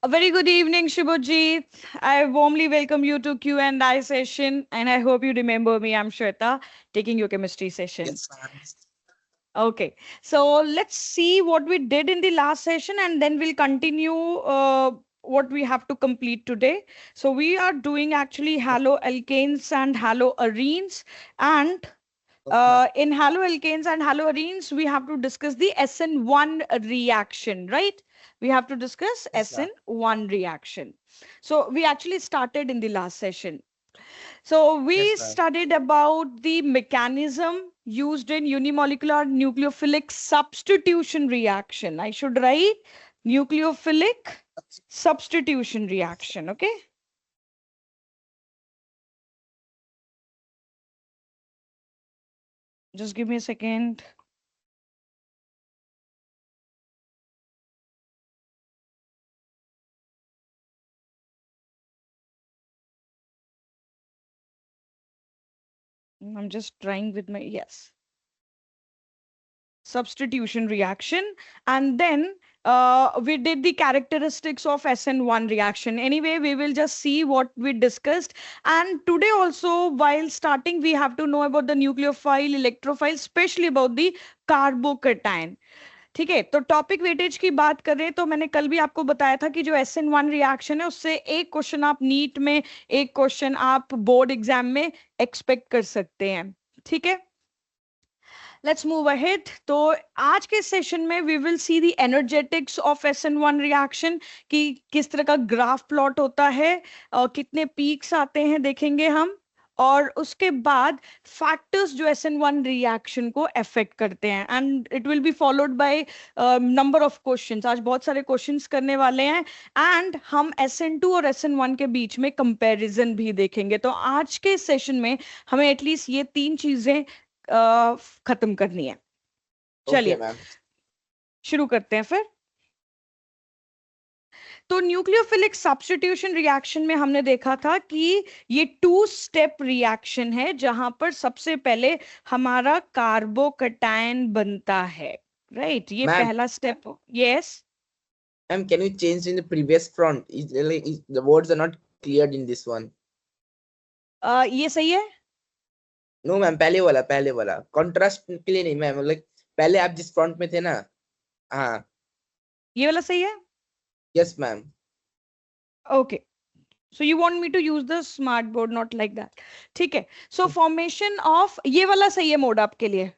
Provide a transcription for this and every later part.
A very good evening, Shubhajit. I warmly welcome you to Q&A session, and I hope you remember me. I'm Shweta, taking your chemistry session. Yes, ma'am. Okay, so let's see what we did in the last session, and then we'll continue what we have to complete today. So we are doing actually haloalkanes and haloarenes, and Yes, ma'am. in haloalkanes and haloarenes, we have to discuss the SN1 reaction, right? We have to discuss Yes, ma'am. SN1 reaction. So we actually started in the last session. So we Yes, ma'am. studied about the mechanism used in unimolecular nucleophilic substitution reaction. I should write nucleophilic substitution reaction, okay? Just give me a second. I'm just trying with my, yes. Substitution reaction, and then we did the characteristics of SN1 reaction. Anyway, we will just see what we discussed. And today also, while starting, we have to know about the nucleophile, electrophile, especially about the carbocation. ठीक है, तो topic weightage की बात करें तो मैंने कल भी आपको बताया था कि जो SN1 रिएक्शन है उससे एक क्वेश्चन आप नीट में, एक क्वेश्चन आप बोर्ड एग्जाम में एक्सपेक्ट कर सकते हैं. ठीक है, लेट्स मूव अहेड. तो आज के सेशन में we will see the energetics of SN1 reaction, कि किस तरह का ग्राफ प्लॉट होता है और कितने पीक्स आते हैं देखेंगे हम. और उसके बाद फैक्टर्स जो SN1 रिएक्शन को अफेक्ट करते हैं, and it will be followed by number of questions. आज बहुत सारे क्वेश्चंस करने वाले हैं, एंड हम SN2 और SN1 के बीच में कंपैरिजन भी देखेंगे. तो आज के सेशन में हमें एटलीस्ट ये तीन चीजें खत्म करनी है. ओके चलिए मैम. शुरू करते हैं फिर. तो न्यूक्लियोफिलिक सब्स्टिट्यूशन रिएक्शन में हमने देखा था कि ये 2 स्टेप रिएक्शन है, जहां पर सबसे पहले हमारा कार्बोकैटायन बनता है, राइट? ये मैम, पहला step. Yes, ma'am, can you change in the previous front? The words are not cleared in this one. ये सही है. नो मैम, पहले वाला कॉन्ट्रास्ट के लिए नहीं मैम. लाइक पहले आप जिस फ्रंट में थे ना. हाँ. ये वाला सही है. Yes ma'am. Okay, so you want me to use the smart board, not like that. ठीक है, so formation of, ये वाला सही है मोड आपके लिए.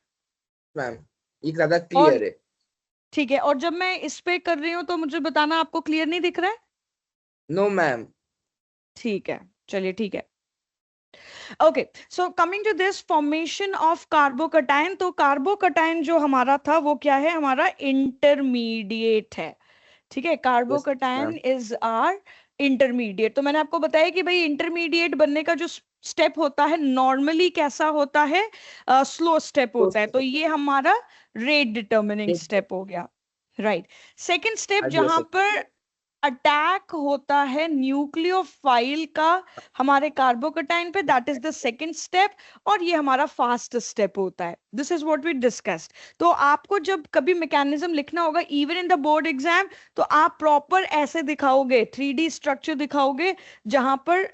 मैम, ये ज्यादा और क्लियर है. ठीक है, और जब मैं इस पे कर रही हूँ तो मुझे बताना आपको क्लियर नहीं दिख रहा है. No ma'am. ठीक है, चलिए ठीक है. Okay, so coming to this formation of carbocation. तो कार्बोकैटायन जो हमारा था वो क्या है, हमारा इंटरमीडिएट है. ठीक है, yes carbocation ma'am. Is our intermediate. तो मैंने आपको बताया कि भाई इंटरमीडिएट बनने का जो स्टेप होता है नॉर्मली कैसा होता है, स्लो स्टेप होता है. तो ये हमारा रेट डिटर्मिनिंग स्टेप हो गया, राइट? सेकेंड स्टेप जहां पर अटैक होता है न्यूक्लियोफाइल का हमारे कार्बोकैटायन पे, that is the second step, और ये हमारा फास्ट स्टेप होता है. This is what we discussed. तो आपको जब कभी मैकेनिज्म लिखना होगा even in the board exam, तो आप प्रॉपर ऐसे दिखाओगे, 3D स्ट्रक्चर दिखाओगे, जहां पर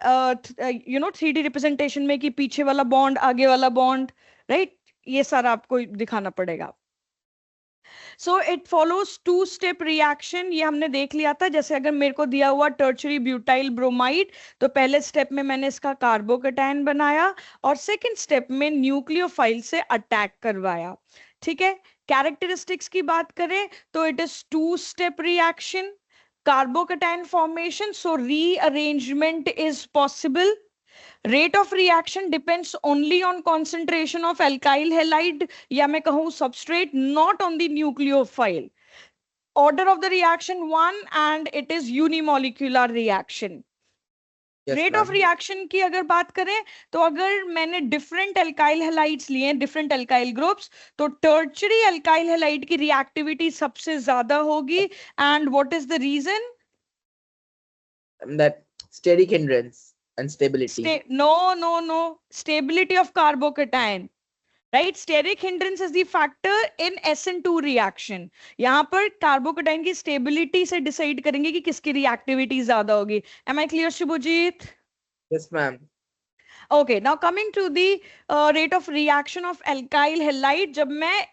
3D रिप्रेजेंटेशन में कि पीछे वाला बॉन्ड, आगे वाला बॉन्ड, राइट? ये सारा आपको दिखाना पड़ेगा. So it follows 2 step reaction. ये हमने देख लिया था. जैसे अगर मेरे को दिया हुआ टर्शरी ब्यूटाइल ब्रोमाइड, तो पहले स्टेप में मैंने इसका कार्बोकैटायन बनाया और सेकंड स्टेप में न्यूक्लियोफाइल से अटैक करवाया. ठीक है, कैरेक्टरिस्टिक्स की बात करें तो it is 2 step reaction, carbocation formation, so rearrangement is possible. Rate of reaction depends only on concentration of alkyl halide, या मैं कहूं substrate, not on the nucleophile. Order of the reaction 1, and it is unimolecular reaction. Yes rate of ma'am. Reaction की अगर बात करें तो अगर मैंने डिफरेंट एल्काइल हैलाइड्स लिए हैं, डिफरेंट एल्काइल ग्रुप्स, तो टर्शरी एल्काइल हैलाइड की रिएक्टिविटी सबसे ज्यादा होगी. And what is the reason? That steric hindrance and stability. No, no, no. Stability of carbocation. Right. Steric hindrance is the factor in SN2 reaction. यहाँ पर carbocation की stability से decide करेंगे कि किसकी रिएक्टिविटी ज्यादा होगी. Am I clear Shubhajit? Yes ma'am. Okay, now coming to the rate of reaction of alkyl halide. जब मैं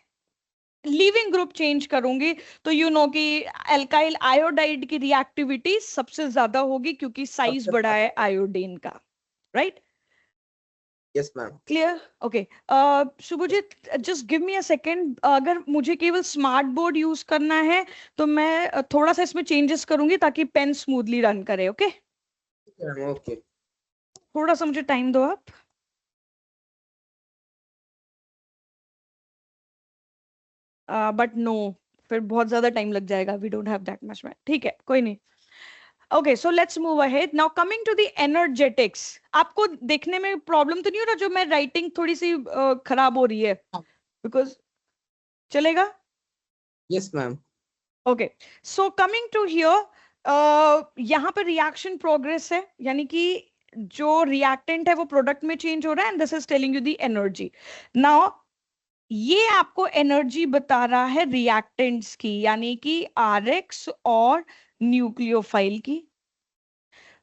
लीविंग ग्रुप चेंज करूंगी तो यू नो कि एल्काइल आयोडाइड की रिएक्टिविटी सबसे ज्यादा होगी क्योंकि साइज बड़ा है आयोडीन का. Right. Yes ma'am. Clear? Okay. Shubhajit, just give me a second. अगर मुझे केवल स्मार्ट बोर्ड यूज करना है तो मैं थोड़ा सा इसमें चेंजेस करूंगी ताकि पेन स्मूथली रन करे. ओके. ओके. थोड़ा सा मुझे टाइम दो आप. बट नो, फिर बहुत ज्यादा टाइम लग जाएगा. We don't have that much. ठीक है, कोई नहीं. Okay, so let's move ahead. Now coming to the energetics. आपको देखने में प्रॉब्लम तो नहीं हो रहा जो मैं राइटिंग थोड़ी सी खराब हो रही है? बिकॉज चलेगा. Yes ma'am. Okay, so coming to here, यहाँ पर रिएक्शन प्रोग्रेस है, यानी कि जो रिएक्टेंट है वो प्रोडक्ट में चेंज हो रहा है. And this is telling you the energy. Now ये आपको एनर्जी बता रहा है रिएक्टेंट्स की, यानी कि RX और न्यूक्लियोफाइल की.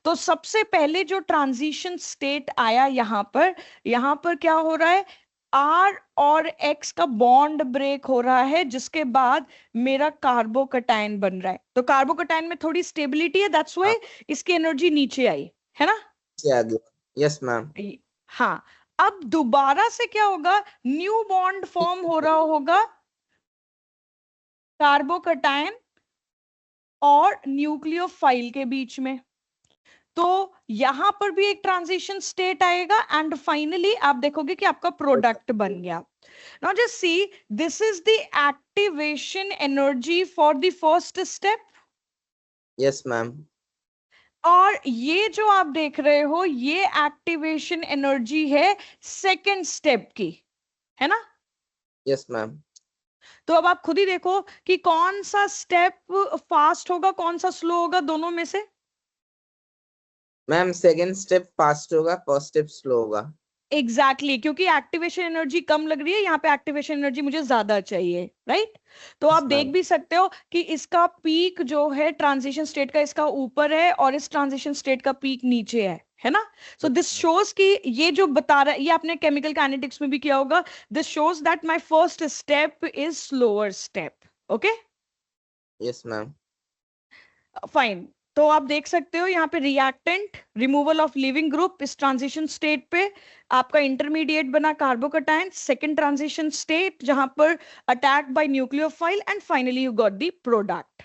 तो सबसे पहले जो ट्रांजिशन स्टेट आया यहाँ पर क्या हो रहा है? R और X का बॉन्ड ब्रेक हो रहा है, जिसके बाद मेरा कार्बोकटाइन बन रहा है. तो कार्बोकटाइन में थोड़ी स्टेबिलिटी है, दैट्स व्हाई इसकी एनर्जी नीचे आई है ना. Yes ma'am. हाँ, अब दोबारा से क्या होगा? न्यू बॉन्ड फॉर्म हो रहा होगा कार्बोकटाइन और न्यूक्लियोफाइल के बीच में. तो यहां पर भी एक ट्रांजिशन स्टेट आएगा एंड फाइनली आप देखोगे कि आपका प्रोडक्ट बन गया. Now just see, this is the activation energy for the first step. Yes ma'am. और ये जो आप देख रहे हो ये एक्टिवेशन एनर्जी है सेकेंड स्टेप की, है ना. Yes ma'am. तो अब आप खुद ही देखो कि कौन सा स्टेप फास्ट होगा, कौन सा स्लो होगा दोनों में से. मैम सेकंड स्टेप फास्ट होगा, फर्स्ट स्टेप स्लो होगा. एग्जैक्टली, क्योंकि एक्टिवेशन एनर्जी कम लग रही है, यहाँ पे एक्टिवेशन एनर्जी मुझे ज्यादा चाहिए. राइट. तो आप देख भी सकते हो कि इसका पीक जो है ट्रांजिशन स्टेट का, इसका ऊपर है और इस ट्रांजिशन स्टेट का पीक नीचे है ना. सो दिस शोज कि ये जो बता रहा है, ये आपने केमिकल काइनेटिक्स में भी किया होगा. This shows that my first step is slower step. Okay. Yes ma'am. Fine. तो आप देख सकते हो यहाँ पे reactant, removal of leaving group, इस ट्रांजिशन स्टेट पे आपका इंटरमीडिएट बना कार्बोकटाइन. सेकंड ट्रांजिशन स्टेट जहां पर attack by nucleophile and finally you got the product.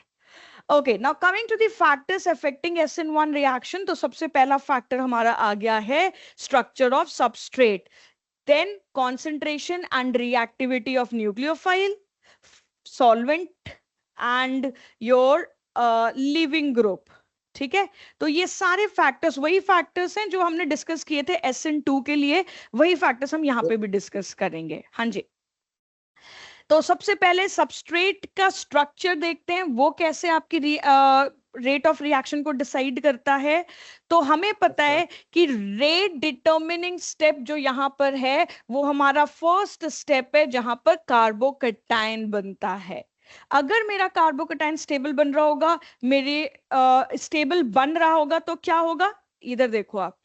Okay, now coming to the factors affecting SN1 reaction. तो सबसे पहला फैक्टर हमारा आ गया है structure of substrate, then concentration and reactivity of nucleophile, solvent and your leaving group. ठीक है. तो ये सारे फैक्टर्स वही फैक्टर्स हैं जो हमने डिस्कस किए थे SN2 के लिए, वही फैक्टर्स हम यहाँ पे भी डिस्कस करेंगे. हाँ जी. तो सबसे पहले सबस्ट्रेट का स्ट्रक्चर देखते हैं, वो कैसे आपकी रेट ऑफ रिएक्शन को डिसाइड करता है. तो हमें पता है कि रेट डिटर्मिनिंग स्टेप जो यहाँ पर है वो हमारा फर्स्ट स्टेप है जहां पर कार्बोकटाइन बनता है. अगर मेरा कार्बोकटाइन स्टेबल बन रहा होगा, स्टेबल बन रहा होगा तो क्या होगा? इधर देखो आप,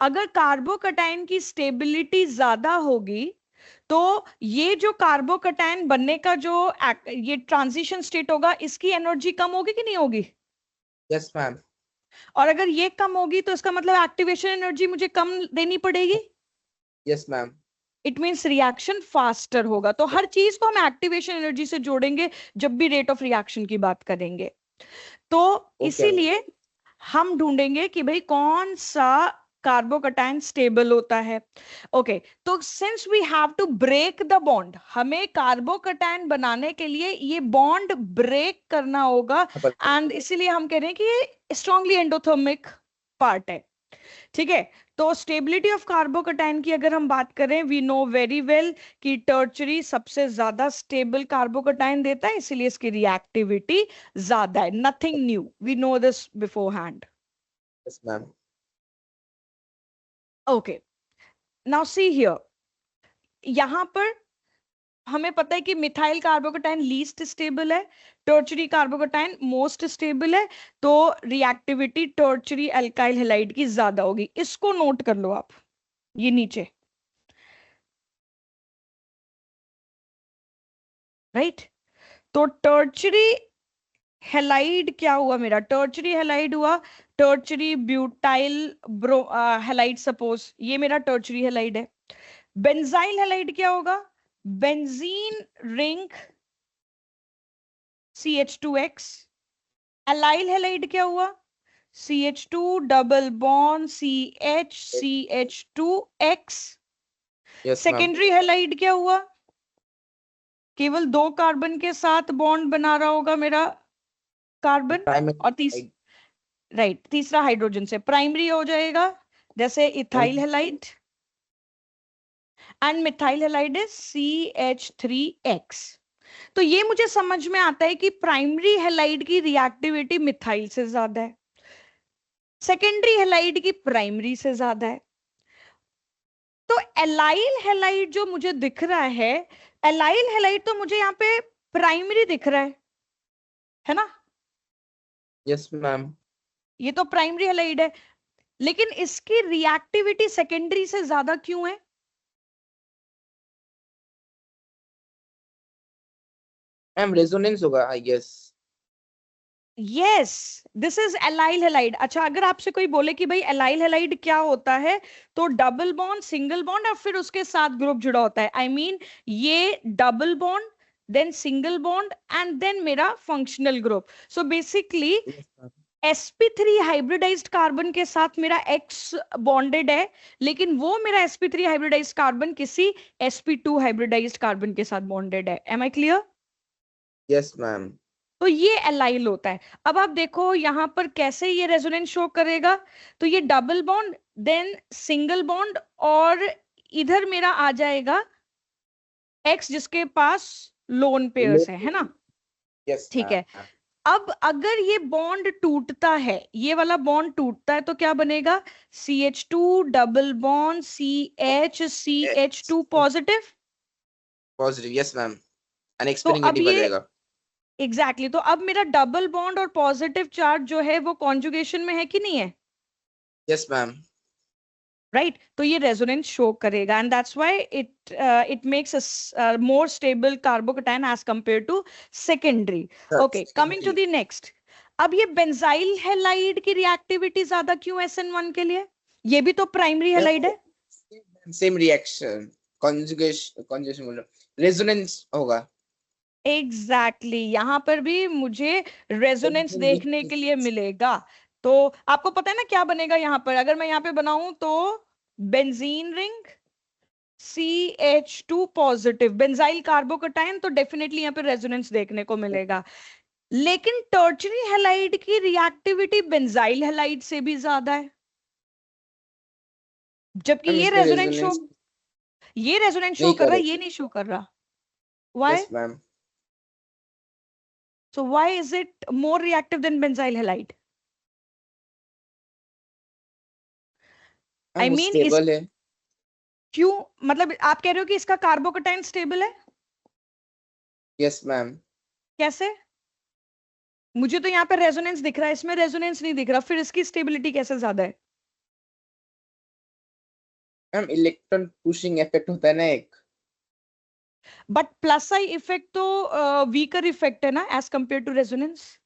अगर कार्बोकटाइन की स्टेबिलिटी ज्यादा होगी तो ये जो कार्बोकटाइन बनने का जो ये ट्रांजिशन स्टेट होगा, इसकी एनर्जी कम होगी कि नहीं होगी? Yes ma'am. और अगर ये कम होगी तो इसका मतलब एक्टिवेशन एनर्जी मुझे कम देनी पड़ेगी. Yes ma'am. It means reaction faster होगा. तो हर चीज को हम एक्टिवेशन एनर्जी से जोड़ेंगे जब भी रेट ऑफ रिएक्शन की बात करेंगे. तो इसीलिए हम ढूंढेंगे कि भाई कौन सा कार्बोकटाइन स्टेबल होता है. ओके, तो since we have to break the bond, हमें कार्बोकटाइन बनाने के लिए ये बॉन्ड ब्रेक करना होगा. एंड इसीलिए हम कह रहे हैं कि ये स्ट्रांगली एंडोथर्मिक पार्ट है. ठीक है. तो स्टेबिलिटी ऑफ कार्बोकटाइन की अगर हम बात करें, वी नो वेरी वेल कि टर्चरी सबसे ज्यादा स्टेबल कार्बोकटाइन देता है, इसीलिए इसकी रिएक्टिविटी ज्यादा है. Nothing new, we know this beforehand. Yes ma'am. Okay, now see here, यहाँ पर हमें पता है कि मिथाइल कार्बोकेटाइन लीस्ट स्टेबल है, टर्चरी कार्बोकेटाइन मोस्ट स्टेबल है, तो रिएक्टिविटी टर्चरी अल्काइल हैलाइड की ज्यादा होगी। इसको नोट कर लो आप, ये नीचे, राइट। तो टर्चरी हैलाइड क्या हुआ मेरा? टर्चरी हैलाइड हुआ टर्चरी ब्यूटाइल हैलाइड, सपोज ये मेरा टर्चरी हैलाइड है। बेंजाइल हैलाइड क्या होगा? Benzene ring CH2X। Allyl halide क्या हुआ? CH2 double bond CH2X। Yes ma'am. Secondary halide क्या हुआ? केवल 2 कार्बन के साथ बॉन्ड बना रहा होगा मेरा कार्बन, और राइट, तीसरा हाइड्रोजन से। प्राइमरी हो जाएगा जैसे ethyl halide, and methyl halide is CH3X। तो ये मुझे समझ में आता है कि प्राइमरी हैलाइड की रिएक्टिविटी मिथाइल से ज्यादा है, सेकेंडरी हैलाइड की प्राइमरी से ज्यादा है। तो एलाइल हैलाइड जो मुझे दिख रहा है, एलाइल हैलाइड तो मुझे यहाँ पे प्राइमरी दिख रहा है ना? Yes ma'am. ये तो प्राइमरी हैलाइड है, लेकिन इसकी रिएक्टिविटी सेकेंडरी से ज्यादा क्यों है? मैम रेजोनेंस होगा I guess. Yes, this is allyl halide. अच्छा, अगर आपसे कोई बोले कि भाई एलाइल हैलाइड क्या होता है, तो डबल बॉन्ड, सिंगल बॉन्ड और फिर उसके साथ ग्रुप जुड़ा होता है। आई मीन ये double bond, then single bond, and then मेरा functional group. So basically sp3 hybridised carbon के साथ मेरा X बॉन्डेड है, लेकिन वो मेरा sp3 हाइब्रिडाइज्ड कार्बन किसी sp2 हाइब्रिडाइज्ड कार्बन के साथ बॉन्डेड है। Am I clear? Yes ma'am. तो ये एलाइल होता है। अब आप देखो यहां पर कैसे ये रेजोनेंस शो करेगा। तो ये double bond, then single bond, और इधर मेरा आ जाएगा X जिसके पास लोन पेयर्स है ना? यस ठीक है। मैम। अब अगर ये बॉन्ड टूटता है, ये वाला बॉन्ड टूटता है, तो क्या बनेगा? CH2 double bond CH2 positive. Positive yes ma'am. तो अनएक्सपेक्टेड अब नेगेटिव आ ये जाएगा। एग्जैक्टली तो अब मेरा डबल बॉन्ड और पॉजिटिव चार्ज जो है वो कॉन्जुगेशन में है कि नहीं है? Yes ma'am. राइट, तो ये रेजोनेंस शो करेगा, and that's why it makes a more stable carbocation as compare to secondary. Okay, coming to the next. अब ये बेंजाइल हैलाइड की रिएक्टिविटी ज्यादा क्यों SN1 के लिए? ये भी तो प्राइमरी हैलाइड है। सेम रिएक्शन, कॉन्जुगेशन कॉन्जुगेशन बोल रहा, रेजोनेंस होगा। एग्जैक्टली यहां पर भी मुझे रेजोनेंस देखने के लिए मिलेगा। तो आपको पता है ना क्या बनेगा यहां पर? अगर मैं यहां पे बनाऊं तो benzene ring CH2 positive, benzyl carbocation, तो डेफिनेटली यहाँ पे रेजोनेंस देखने को मिलेगा। लेकिन टर्चरी हैलाइड की रिएक्टिविटी बेंजाइल हैलाइड से भी ज्यादा है, जबकि मैम इसमें रेजोनेंस ये रेजोनेंस शो नहीं कर रहा करे। है, ये नहीं शो कर रहा। Why? Yes ma'am. So why is it more reactive than benzyl halide? I ma'am वो मीन इस स्टेबल है। क्यों, मतलब आप कह रहे हो कि इसका कार्बोकेटाइन स्टेबल है? Yes ma'am. कैसे? मुझे तो यहाँ पे रेजोनेंस दिख रहा है, इसमें रेजोनेंस नहीं दिख रहा, फिर इसकी स्टेबिलिटी कैसे ज्यादा है? मैम इलेक्ट्रॉन पुशिंग इफेक्ट होता है ना एक। बट प्लस आई इफेक्ट तो वीकर इफेक्ट है ना एज कंपेयर टू रेजोनेंस।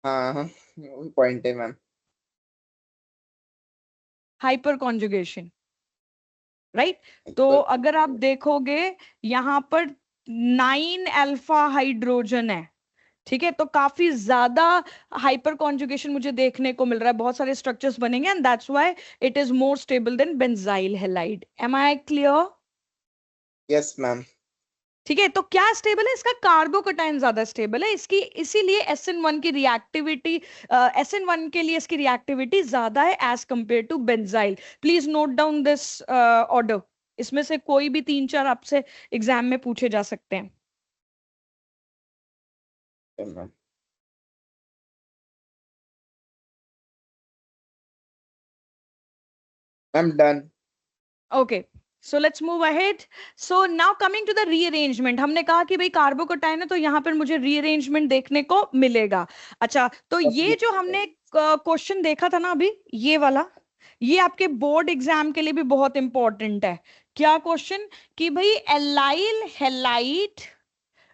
हाँ हाँ, पॉइंट है मैम। Hyper conjugation, right. तो अगर आप देखोगे यहां पर 9 अल्फा हाइड्रोजन है, ठीक है, तो काफी ज्यादा हाइपर कॉन्जुगेशन मुझे देखने को मिल रहा है, बहुत सारे स्ट्रक्चर्स बनेंगे, and that's why it is more stable than benzyl halide. Am I clear? Yes ma'am. ठीक है, तो क्या स्टेबल है? इसका कार्बोकेटाइन ज्यादा स्टेबल है, इसकी इसीलिए SN1 की रिएक्टिविटी, SN1 के लिए इसकी रिएक्टिविटी ज्यादा है as compare to benzyl. Please note down this order. इसमें से कोई भी 3-4 आपसे एग्जाम में पूछे जा सकते हैं। Ma'am done. Okay, So let's move ahead. So now coming to the rearrangement, हमने कहा कि भाई कार्बोकटाइन है तो यहाँ पर मुझे rearrangement देखने को मिलेगा. अच्छा, तो ये जो हमने क्वेश्चन देखा था ना अभी, ये वाला, ये आपके बोर्ड एग्जाम के लिए भी बहुत इंपॉर्टेंट है. क्या क्वेश्चन? कि भाई allyl halide,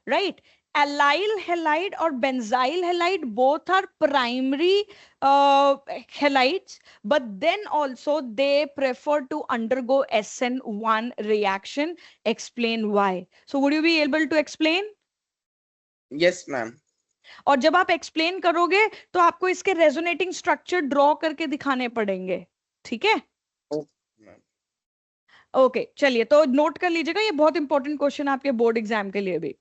right, allyl halide or benzyl halide both are primary halides, but then also they prefer to undergo SN1 reaction. Explain why. So would you be able to explain? Yes ma'am. और जब आप explain करोगे तो आपको इसके resonating structure draw करके दिखाने पड़ेंगे, ठीक है? ओके, चलिए तो नोट कर लीजिएगा, ये बहुत इंपॉर्टेंट क्वेश्चन है आपके बोर्ड एग्जाम के लिए भी.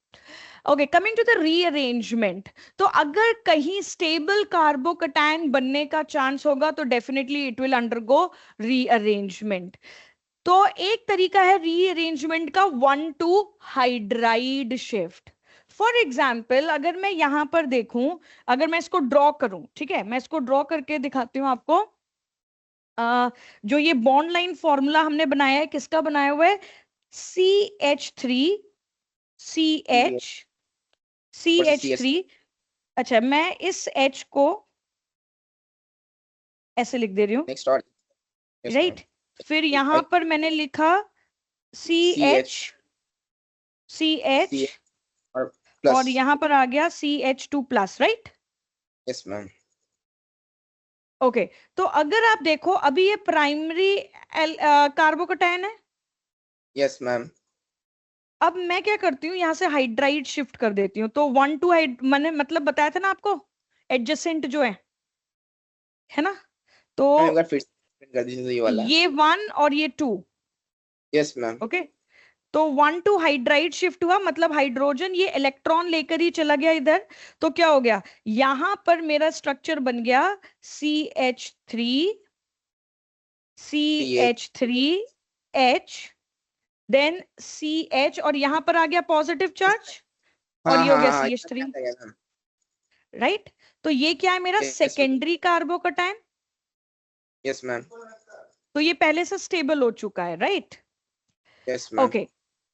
Okay, coming to the rearrangement, तो अगर कहीं स्टेबल कार्बोकटायन बनने का चांस होगा तो definitely it will undergo rearrangement. तो एक तरीका है रीअरेंजमेंट का 1,2 हाइड्राइड शिफ्ट. फॉर एग्जाम्पल अगर मैं यहां पर देखूं, अगर मैं इसको ड्रॉ करूं, ठीक है, मैं इसको ड्रॉ करके दिखाती हूं आपको. जो ये बॉन्ड लाइन फॉर्मूला हमने बनाया है, किसका बनाया हुआ है? CH3 CH3. अच्छा, मैं इस H को ऐसे लिख दे रही हूँ, राइट. फिर यहां पर मैंने लिखा CH और यहां पर आ गया CH2 plus, right? Yes ma'am. Okay, तो अगर आप देखो अभी ये प्राइमरी कार्बोकटायन है. Yes ma'am. अब मैं क्या करती हूँ, यहाँ से हाइड्राइड शिफ्ट कर देती हूँ. तो 1,2 मैंने मतलब बताया था ना आपको, एडजेसेंट जो है ना, तो एक बार फिर से कर दीजिए ये वाला. ये 1 और ये 2. Yes ma'am. ओके, तो 1,2 हाइड्राइड शिफ्ट हुआ, मतलब हाइड्रोजन ये इलेक्ट्रॉन लेकर ही चला गया इधर. तो क्या हो गया, यहां पर मेरा स्ट्रक्चर बन गया CH3H, देन CH, और यहां पर आ गया पॉजिटिव चार्ज, और ये हो गया CH3, राइट. तो ये क्या है मेरा सेकेंडरी कार्बोकटायन. Yes ma'am. तो ये पहले से स्टेबल हो चुका है, राइट? Yes ma'am. ओके,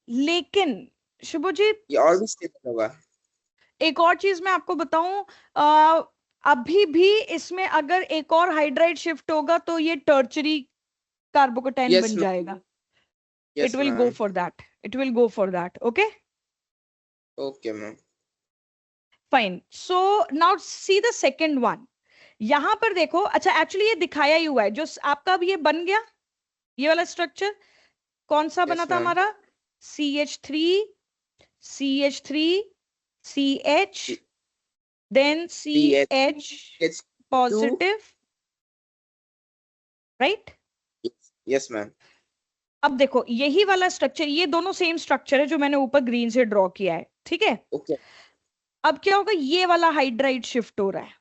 लेकिन शुभजीत, ये और भी स्टेबल होगा. एक और चीज मैं आपको बताऊं, अभी भी इसमें अगर एक और हाइड्राइड शिफ्ट होगा तो ये टर्चरी कार्बोकटायन बन जाएगा. It will go for that. It will go for that. Okay? Okay, ma'am. Fine. So now see the second one. यहां पर देखो, अच्छा एक्चुअली ये दिखाया ही हुआ है, जो आपका भी ये बन गया, ये वाला स्ट्रक्चर कौन सा बना था हमारा? CH3 CH, then CH positive, right? Yes, ma'am. अब देखो यही वाला स्ट्रक्चर, ये दोनों सेम स्ट्रक्चर है जो मैंने ऊपर ग्रीन से ड्रॉ किया है, ठीक है? Okay. अब क्या होगा, ये वाला हाइड्राइड शिफ्ट हो रहा है.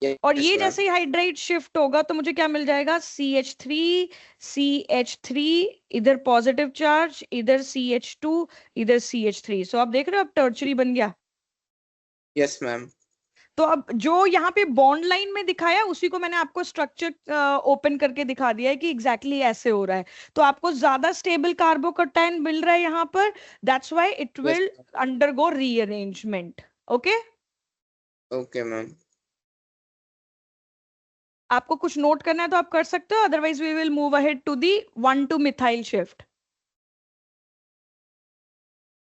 Yes, और ये जैसे ही हाइड्राइड शिफ्ट होगा तो मुझे क्या मिल जाएगा? CH3 इधर पॉजिटिव चार्ज, इधर CH2, इधर CH3. सो आप देख रहे हो अब टर्चरी बन गया. Yes ma'am. तो अब जो यहाँ पे बॉन्ड लाइन में दिखाया उसी को मैंने आपको स्ट्रक्चर ओपन करके दिखा दिया है कि एग्जैक्टली ऐसे हो रहा है. तो आपको ज्यादा स्टेबल कार्बोकटायन मिल रहा है यहाँ पर. That's why it will undergo rearrangement. Okay okay ma'am. आपको कुछ नोट करना है तो आप कर सकते हो, otherwise we will move ahead to the 1,2 methyl shift.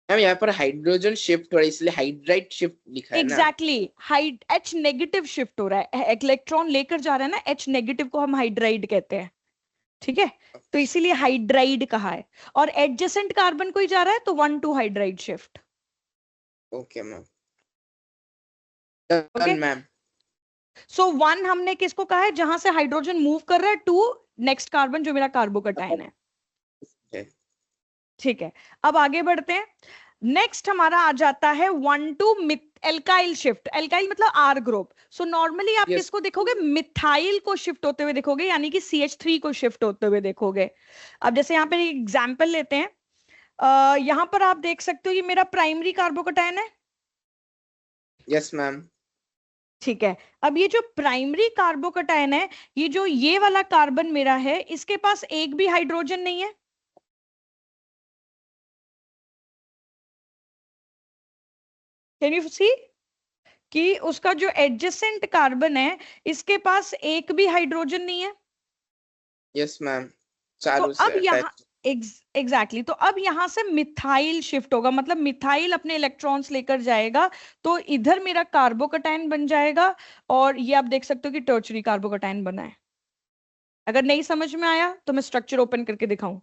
Ma'am यहाँ पर हाइड्रोजन शिफ्ट हो रहा है इसलिए हाइड्राइड शिफ्ट लिखा है ना. एग्जैक्टली, H नेगेटिव शिफ्ट हो रहा है, इलेक्ट्रॉन लेकर जा रहा है ना, H नेगेटिव को हम हाइड्राइड कहते हैं, ठीक है? तो इसीलिए हाइड्राइड कहा है. और एडजेसेंट कार्बन कोई जा रहा है तो 1,2 hydride shift. Okay ma'am. Okay ma'am. So 1 हमने किसको कहा है? जहां से हाइड्रोजन मूव कर रहा है टू नेक्स्ट कार्बन जो मेरा कार्बोकटायन है, ठीक है? अब आगे बढ़ते हैं. नेक्स्ट हमारा आ जाता है 1,2 एल्काइल शिफ्ट. एल्काइल मतलब R ग्रुप. सो नॉर्मली आप किसको देखोगे? मिथाइल को शिफ्ट होते हुए देखोगे, यानी कि CH3 को शिफ्ट होते हुए देखोगे. अब जैसे यहाँ पे एक एग्जांपल लेते हैं, यहां पर आप देख सकते हो ये मेरा प्राइमरी कार्बोकटायन है. Yes ma'am. ठीक है, अब ये जो प्राइमरी कार्बोकटायन है, ये जो ये वाला कार्बन मेरा है, इसके पास एक भी हाइड्रोजन नहीं है. कैन यू सी कि उसका जो एडजेसेंट कार्बन है इसके पास एक भी हाइड्रोजन नहीं है। यस मैम, तो चारों से अब यहाँ अटैच। एग्जैक्टली तो अब यहाँ से मिथाइल शिफ्ट होगा, मतलब मिथाइल अपने इलेक्ट्रॉन्स लेकर जाएगा, तो इधर मेरा कार्बोकटायन बन जाएगा, और ये आप देख सकते हो कि टर्शरी कार्बोकटायन बना है। अगर नहीं समझ में आया तो मैं स्ट्रक्चर ओपन करके दिखाऊं?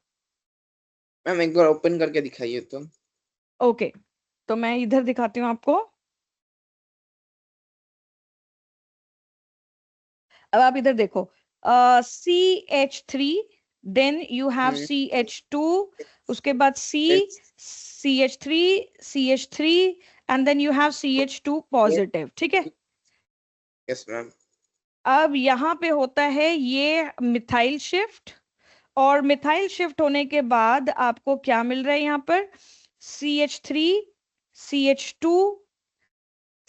मैम एक बार ओपन करके दिखाइए तो। ओके, तो मैं इधर दिखाती हूँ आपको। अब आप इधर देखो, CH3, then you have CH2, उसके बाद CH3, CH3, and then you have CH2 positive, ठीक है। Yes ma'am. अब यहाँ पे होता है ये मिथाइल शिफ्ट, और मिथाइल शिफ्ट होने के बाद आपको क्या मिल रहा है यहाँ पर? CH3, CH2,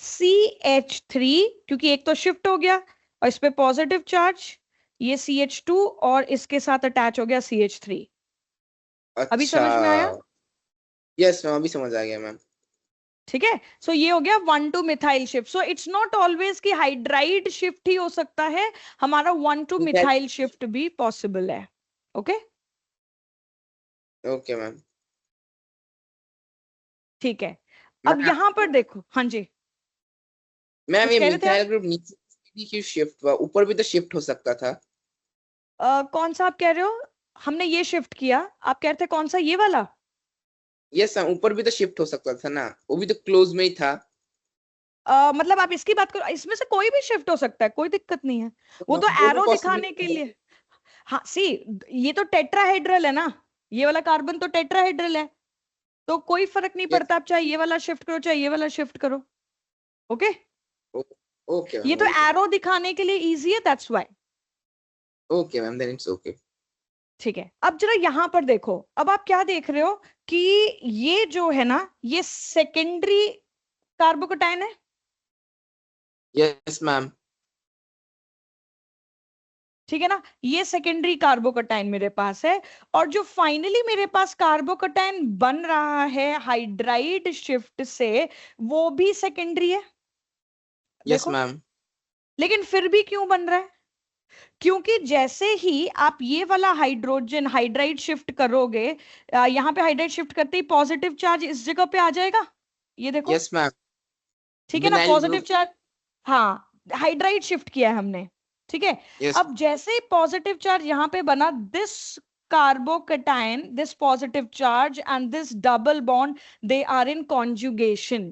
CH3, क्योंकि एक तो शिफ्ट हो गया और इस पे पॉजिटिव चार्ज, ये CH2 और इसके साथ अटैच हो गया CH3। अभी अच्छा, समझ में आया? यस मैम, अभी समझ आ गया मैम। ठीक है, सो ये हो गया 1 to methyl shift. So it's not always कि हाइड्राइड शिफ्ट ही हो सकता है, हमारा 1 to मिथाइल शिफ्ट भी पॉसिबल है। Okay okay ma'am. ठीक है, अब यहां पर देखो। हाँ जी, मैम कुछ ये कह रहे थे आप? मिथाइल ग्रुप नीचे भी क्यों शिफ्ट हुआ? ऊपर भी तो शिफ्ट हो सकता था। कौन सा आप कह रहे हो? हमने ये शिफ्ट किया, आप कह रहे थे कौन सा, ये वाला? यस मैम, ऊपर भी तो शिफ्ट हो सकता था ना, वो भी तो क्लोज में ही था। मतलब आप इसकी बात करो, इसमें से कोई भी शिफ्ट हो सकता है, कोई दिक्कत नहीं है। वो तो दोनों एरो दिखाने के पॉसिबिलिटी है। लिए। हाँ सी, ये तो टेट्राहेड्रल है ना, ये वाला कार्बन तो टेट्राहेड्रल है, तो कोई फर्क नहीं यस। पड़ता आप चाहे ये वाला शिफ्ट करो चाहे ये वाला शिफ्ट करो। ओके, ओके ये मैम, तो ओके। एरो दिखाने के लिए इजी है, that's why. Okay ma'am, then it's okay. ठीक है, अब जरा यहां पर देखो, अब आप क्या देख रहे हो कि ये जो है ना, ये सेकेंडरी कार्बोकटायन है। Yes ma'am. ठीक है ना, ये सेकेंडरी कार्बोकटायन मेरे पास है, और जो फाइनली मेरे पास कार्बोकटायन बन रहा है हाइड्राइड शिफ्ट से, वो भी सेकेंडरी है। यस देखो, मैम। लेकिन फिर भी क्यों बन रहा है? क्योंकि जैसे ही आप ये वाला हाइड्रोजन हाइड्राइड शिफ्ट करोगे, यहाँ पे हाइड्राइड शिफ्ट करते ही पॉजिटिव चार्ज इस जगह पे आ जाएगा, ये देखो। Yes ma'am. ठीक है ना, विनाइल पॉजिटिव ग्रुप। चार्ज। हाँ, हाइड्राइड शिफ्ट किया है हमने, ठीक है। यस। अब जैसे ही पॉजिटिव चार्ज यहाँ पे बना, this carbocation, this positive charge and this double bond, they are in conjugation,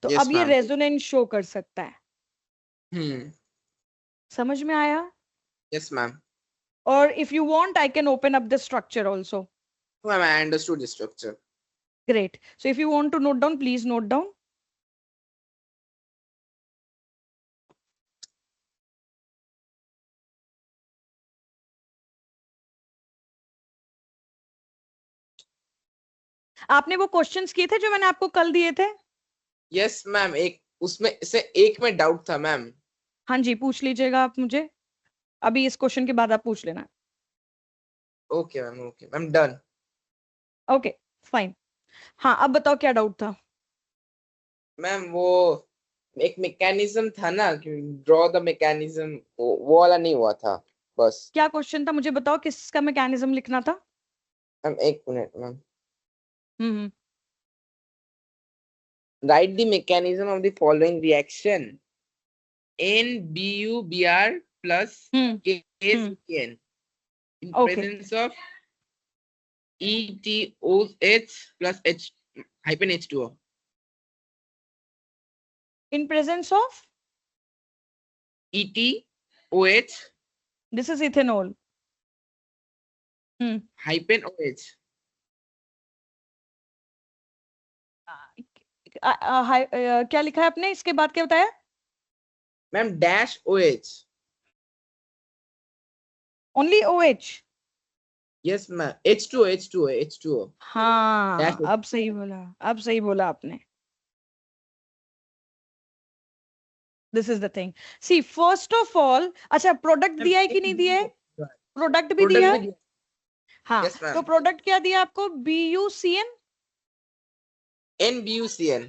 तो यस अब ये मैम। रेजोनेंस शो कर सकता है। हम्म। समझ में आया? Yes ma'am. और if you want I can open up the structure also. Ma'am I understood the structure. Great. So if you want to note down, please note down. आपने वो questions किए थे जो मैंने आपको कल दिए थे? यस मैम, एक उसमें से एक में डाउट था मैम। हाँ जी, पूछ लीजिएगा आप मुझे, अभी इस क्वेश्चन के बाद आप पूछ लेना। Okay ma'am, okay ma'am, done. Okay fine. हाँ, अब बताओ क्या डाउट था? मैम वो एक मैकेनिज्म था ना कि ड्रॉ द मैकेनिज्म, वो वाला नहीं हुआ था बस। क्या क्वेश्चन था, मुझे बताओ किसका मैकेनिज्म लिखना था? मैम एक minute ma'am. Hmm right the mechanism of the following reaction NBuBr plus hmm hmm KCN in okay, presence of ETOH plus H hyphen H2O. In presence of, ETOH this is ethanol. Hmm hyphen OH. क्या लिखा है आपने, इसके बाद क्या बताया? Ma'am dash OH. Only OH? Yes ma'am, H2O. Dash हाँ, अब सही बोला, अब सही बोला आपने। This is the thing, see first of all, अच्छा प्रोडक्ट दिया है कि नहीं दिया है? प्रोडक्ट भी दिया प्रोडक्ट भी है। दिया। हाँ, यस तो मैम, प्रोडक्ट क्या दिया आपको? BuCN। NBuCN.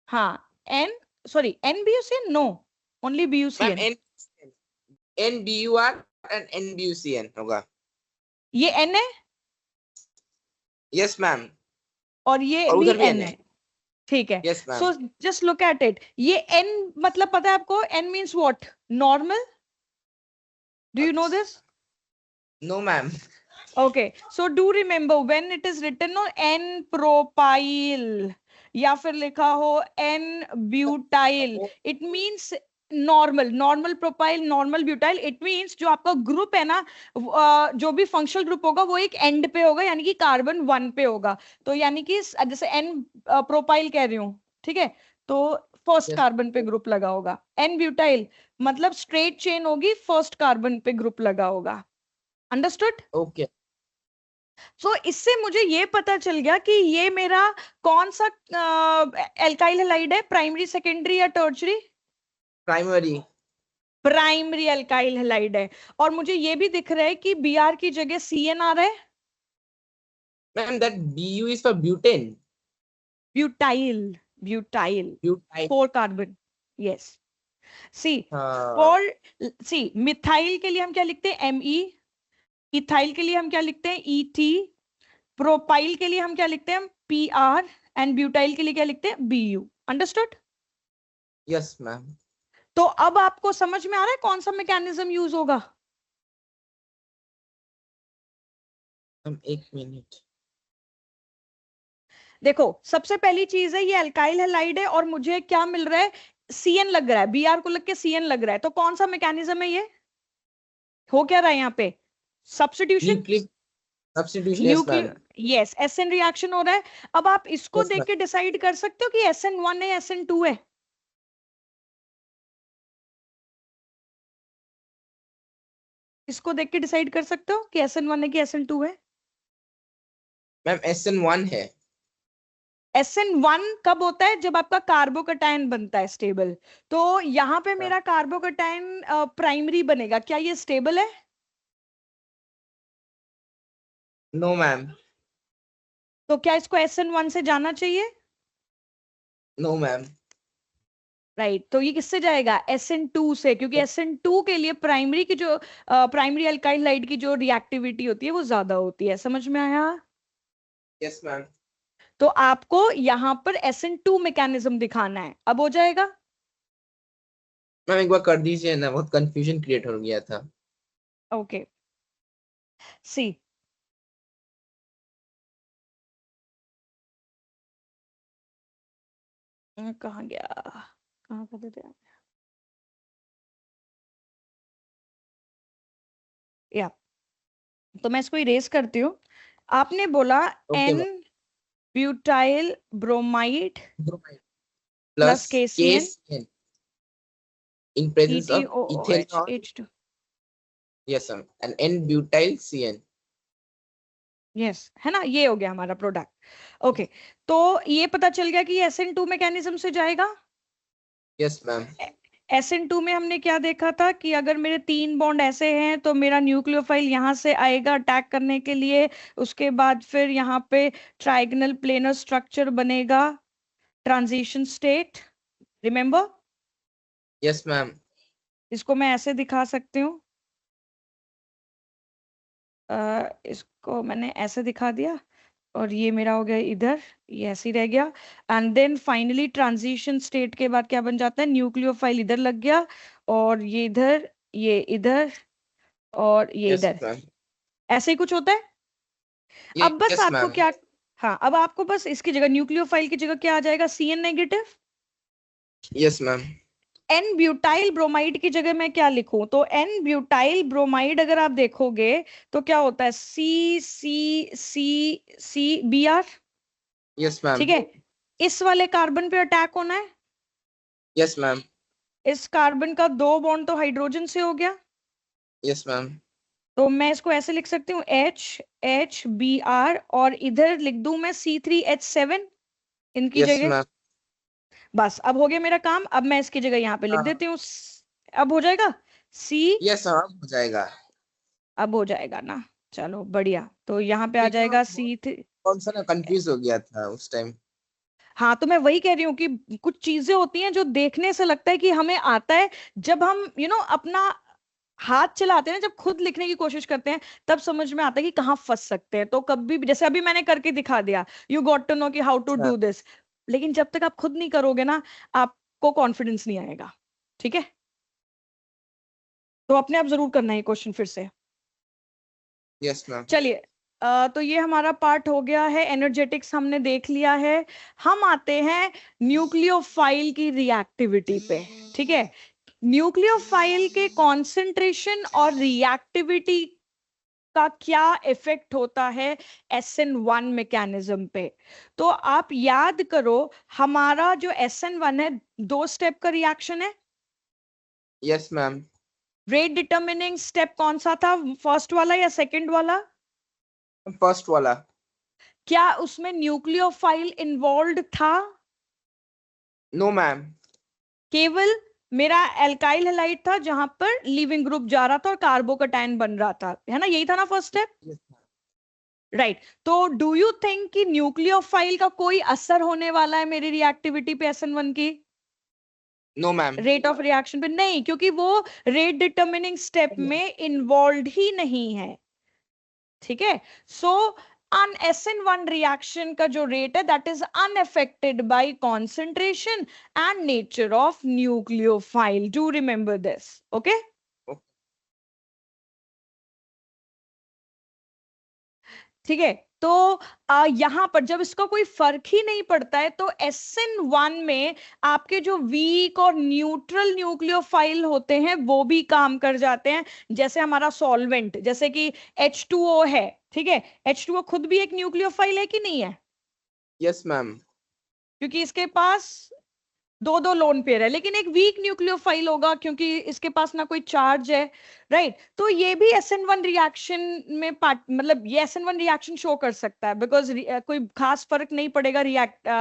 हाँ NBUCN, no only ma'am BUCN। NBUR and NBUCN होगा। ये N है यस मैम, और ये और भी उधर भी N N है, है। ठीक है। Yes ma'am. So just look at it, ये N मतलब पता है आपको, N means what, normal, do you know this? No ma'am. Okay, so do remember when it is written on N propyl या फिर लिखा हो N butyl, it means normal propyl, normal butyl, it means जो आपका group है ना, जो भी फंक्शनल ग्रुप होगा वो एक एंड पे होगा, यानी कि कार्बन 1 पे होगा। तो यानी कि जैसे N प्रोपाइल कह रही हूँ, ठीक है, तो फर्स्ट यस कार्बन पे ग्रुप लगा होगा। N ब्यूटाइल मतलब स्ट्रेट चेन होगी, फर्ट कार्बन पे ग्रुप लगा होगा। अंडरस्टूड? ओके। सो इससे मुझे ये पता चल गया कि ये मेरा कौन सा एल्काइल हैलाइड है, प्राइमरी, सेकेंडरी या tertiary? Primary. Primary alkyl halide है। और मुझे ये भी दिख रहा है कि Br की जगह CN आ रहा है। Ma'am that BU is for butane. Butyl, butyl, butyl. 4 carbon, yes. C हाँ। फॉर, सी मिथाइल के लिए हम क्या लिखते हैं, Me। इथाइल के लिए हम क्या लिखते हैं, ET। प्रोपाइल के लिए हम क्या लिखते हैं, PR। एंड ब्यूटाइल के लिए क्या लिखते हैं, BU। अंडरस्टूड? Yes ma'am. तो अब आपको समझ में आ रहा है कौन सा मैकेनिज्म यूज होगा? मैम एक मिनट। देखो, सबसे पहली चीज है ये अल्काइल हैलाइड है और मुझे क्या मिल रहा है, CN लग रहा है, Br को लग के CN लग रहा है। तो कौन सा मैकेनिज्म है ये, हो क्या रहा है यहाँ पे, substitution, nucleic substitution. Yes ma'am. Nuclear, yes, SN reaction हो रहा है। अब आप इसको यस देख मैम। के डिसाइड कर सकते हो कि SN1 है, SN2 है। इसको देख के डिसाइड कर सकते हो कि SN1 है कि SN2 है। मैम SN1 है। SN1 कब होता है, जब आपका कार्बोकटायन बनता है स्टेबल। तो यहाँ पे हाँ। मेरा कार्बोकटायन प्राइमरी बनेगा, क्या ये स्टेबल है? No ma'am. तो क्या इसको SN1 से जाना चाहिए? No ma'am. राइट, तो ये किससे जाएगा, SN2 से, क्योंकि SN2 के लिए प्राइमरी की जो प्राइमरी अल्काइल हाइड की जो रिएक्टिविटी होती है वो ज्यादा होती है। समझ में आया? Yes ma'am. तो आपको यहाँ पर SN2 मैकेनिज्म दिखाना है, अब हो जाएगा। मैम एक बार कर दीजिए ना, बहुत कंफ्यूजन क्रिएट हो गया था। ओके, सी कहाँ गया, कहाँ करते थे, या तो मैं इसको इरेज करती हूँ। आपने बोला okay N ma'am. Butyl bromide plus plus KCN KCN in presence of ETOOH ethanol. H2, Yes ma'am, and N-butyl CN. Yes, है ना, ये हो गया हमारा प्रोडक्ट। ओके, तो ये पता चल गया कि SN2 मैकेनिज्म से जाएगा। Yes ma'am. SN2 में हमने क्या देखा था कि अगर मेरे 3 बॉन्ड ऐसे हैं तो मेरा न्यूक्लियोफाइल यहाँ से आएगा अटैक करने के लिए, उसके बाद फिर यहाँ पे ट्राइगोनल प्लेनर स्ट्रक्चर बनेगा, transition state, remember? Yes ma'am. इसको मैं ऐसे दिखा सकती हूँ, इसको मैंने ऐसे दिखा दिया और ये मेरा हो गया इधर, ये ऐसे ही रह गया। And then finally transition state के बाद क्या बन जाता है, न्यूक्लियोफाइल इधर लग गया और ये इधर, ये इधर और ये यस इधर, मैम। ऐसे ही कुछ होता है। अब बस यस आपको मैम। क्या, हाँ, अब आपको बस इसकी जगह, न्यूक्लियोफाइल की जगह क्या आ जाएगा, CN negative. Yes ma'am. N butyl bromide की जगह मैं क्या लिखूं, तो N ब्यूटाइल ब्रोमाइड अगर आप देखोगे तो क्या होता है, CCCCBr, यस मैम। ठीक है। इस वाले कार्बन पे अटैक होना है, यस मैम। इस कार्बन का 2 बॉन्ड तो हाइड्रोजन से हो गया, यस मैम। तो मैं इसको ऐसे लिख सकती हूँ HHBr और इधर लिख दूं मैं C3H7 इनकी यस जगह। मैम। बस अब हो गया मेरा काम, अब मैं इसकी जगह यहाँ पे लिख देती हूँ, अब हो जाएगा C। यस मैम हो जाएगा। अब हो जाएगा ना, चलो बढ़िया, तो यहाँ पे आ एक बार जाएगा बहुत C3। कौन सा ना कंफ्यूज हो गया था उस टाइम। हाँ, तो मैं वही कह रही हूँ कि कुछ चीजें होती हैं जो देखने से लगता है कि हमें आता है, जब हम अपना हाथ चलाते हैं ना, जब खुद लिखने की कोशिश करते हैं, तब समझ में आता है कि कहाँ फंस सकते हैं। तो कभी भी, जैसे अभी मैंने करके दिखा दिया, यू गॉट टू नो कि हाउ टू अच्छा। डू दिस, लेकिन जब तक आप खुद नहीं करोगे ना, आपको कॉन्फिडेंस नहीं आएगा। ठीक है, तो अपने आप जरूर करना है क्वेश्चन फिर से। Yes ma'am. चलिए, तो ये हमारा पार्ट हो गया है, एनर्जेटिक्स हमने देख लिया है। हम आते हैं न्यूक्लियोफाइल की रिएक्टिविटी पे। ठीक है, न्यूक्लियोफाइल के कॉन्सेंट्रेशन और रिएक्टिविटी का क्या इफेक्ट होता है SN1 मैकेनिज्म पे। तो आप याद करो, हमारा जो SN1 है, 2 स्टेप का रिएक्शन है। Yes ma'am. Rate determining step कौन सा था, फर्स्ट वाला या सेकंड वाला? फर्स्ट वाला। क्या उसमें न्यूक्लियोफाइल इन्वॉल्व था? No ma'am. केवल मेरा एल्काइल हैलाइड था, जहां पर लिविंग ग्रुप जा रहा था और कार्बोकैटायन बन रहा था, है ना, यही था ना फर्स्ट स्टेप? राइट। तो डू यू थिंक कि न्यूक्लियोफाइल का कोई असर होने वाला है मेरी रिएक्टिविटी पे SN1 की? No ma'am. Rate of reaction पे नहीं, क्योंकि वो रेट डिटर्मिनिंग स्टेप में इन्वॉल्व ही नहीं है। ठीक है, सो अन SN1 रिएक्शन का जो रेट है, that is unaffected bye concentration and nature of nucleophile. Do remember this, okay? ठीक है, तो यहां पर जब इसका कोई फर्क ही नहीं पड़ता है, तो SN1 में आपके जो वीक और न्यूट्रल न्यूक्लियोफाइल होते हैं वो भी काम कर जाते हैं। जैसे हमारा सॉल्वेंट, जैसे कि H2O है। ठीक है, H2O खुद भी एक न्यूक्लियोफाइल है कि नहीं है? Yes ma'am. क्योंकि इसके पास दो दो लोन पेयर है, लेकिन एक वीक न्यूक्लियोफाइल होगा क्योंकि इसके पास ना कोई चार्ज है। राइट, तो ये भी SN1 रिएक्शन में पार्ट, मतलब ये SN1 रिएक्शन शो कर सकता है, बिकॉज कोई खास फर्क नहीं पड़ेगा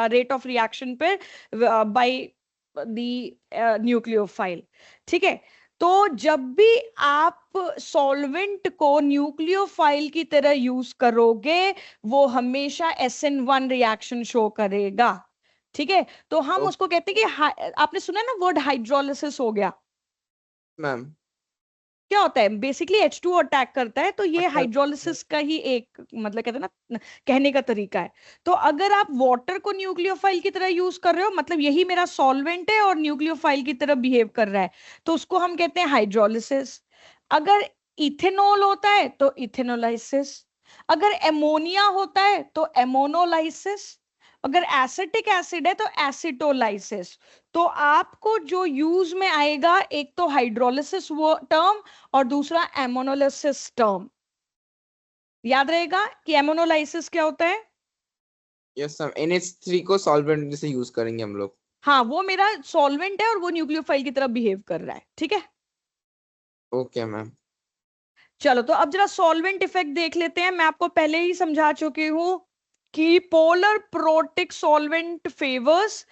रेट ऑफ रिएक्शन पे बाय द न्यूक्लियोफाइल। ठीक है, तो जब भी आप सॉल्वेंट को न्यूक्लियोफाइल की तरह यूज करोगे, वो हमेशा SN1 रिएक्शन शो करेगा। ठीक है, तो हम उसको कहते हैं कि आपने सुना है ना वर्ड हाइड्रोलिसिस हो गया। मैम। क्या होता है, बेसिकली H2O अटैक करता है, तो ये अच्छा। हाइड्रोलिसिस का ही एक, मतलब कहते हैं ना, कहने का तरीका है। तो अगर आप वाटर को न्यूक्लियोफाइल की तरह यूज कर रहे हो, मतलब यही मेरा सॉल्वेंट है और न्यूक्लियोफाइल की तरह बिहेव कर रहा है, तो उसको हम कहते हैं हाइड्रोलिसिस। अगर इथेनॉल होता है तो इथेनोलाइसिस, अगर एमोनिया होता है तो एमोनोलाइसिस, अगर एसिटिक एसिड है तो एसिटोलाइसिस। तो आपको जो यूज में आएगा, एक तो हाइड्रोलिसिस वो टर्म, और दूसरा एमोनोलिसिस टर्म। याद रहेगा कि एमोनोलाइसिस क्या होता है? यस मैम, NH3 को सॉल्वेंट जैसे यूज करेंगे हम लोग। हाँ, वो मेरा सॉल्वेंट है और वो न्यूक्लियोफाइल की तरह बिहेव कर रहा है। ठीक है, ओके मैम। चलो, तो अब जरा सॉल्वेंट इफेक्ट देख लेते हैं। मैं आपको पहले ही समझा चुकी हूं कि polar protic solvent favours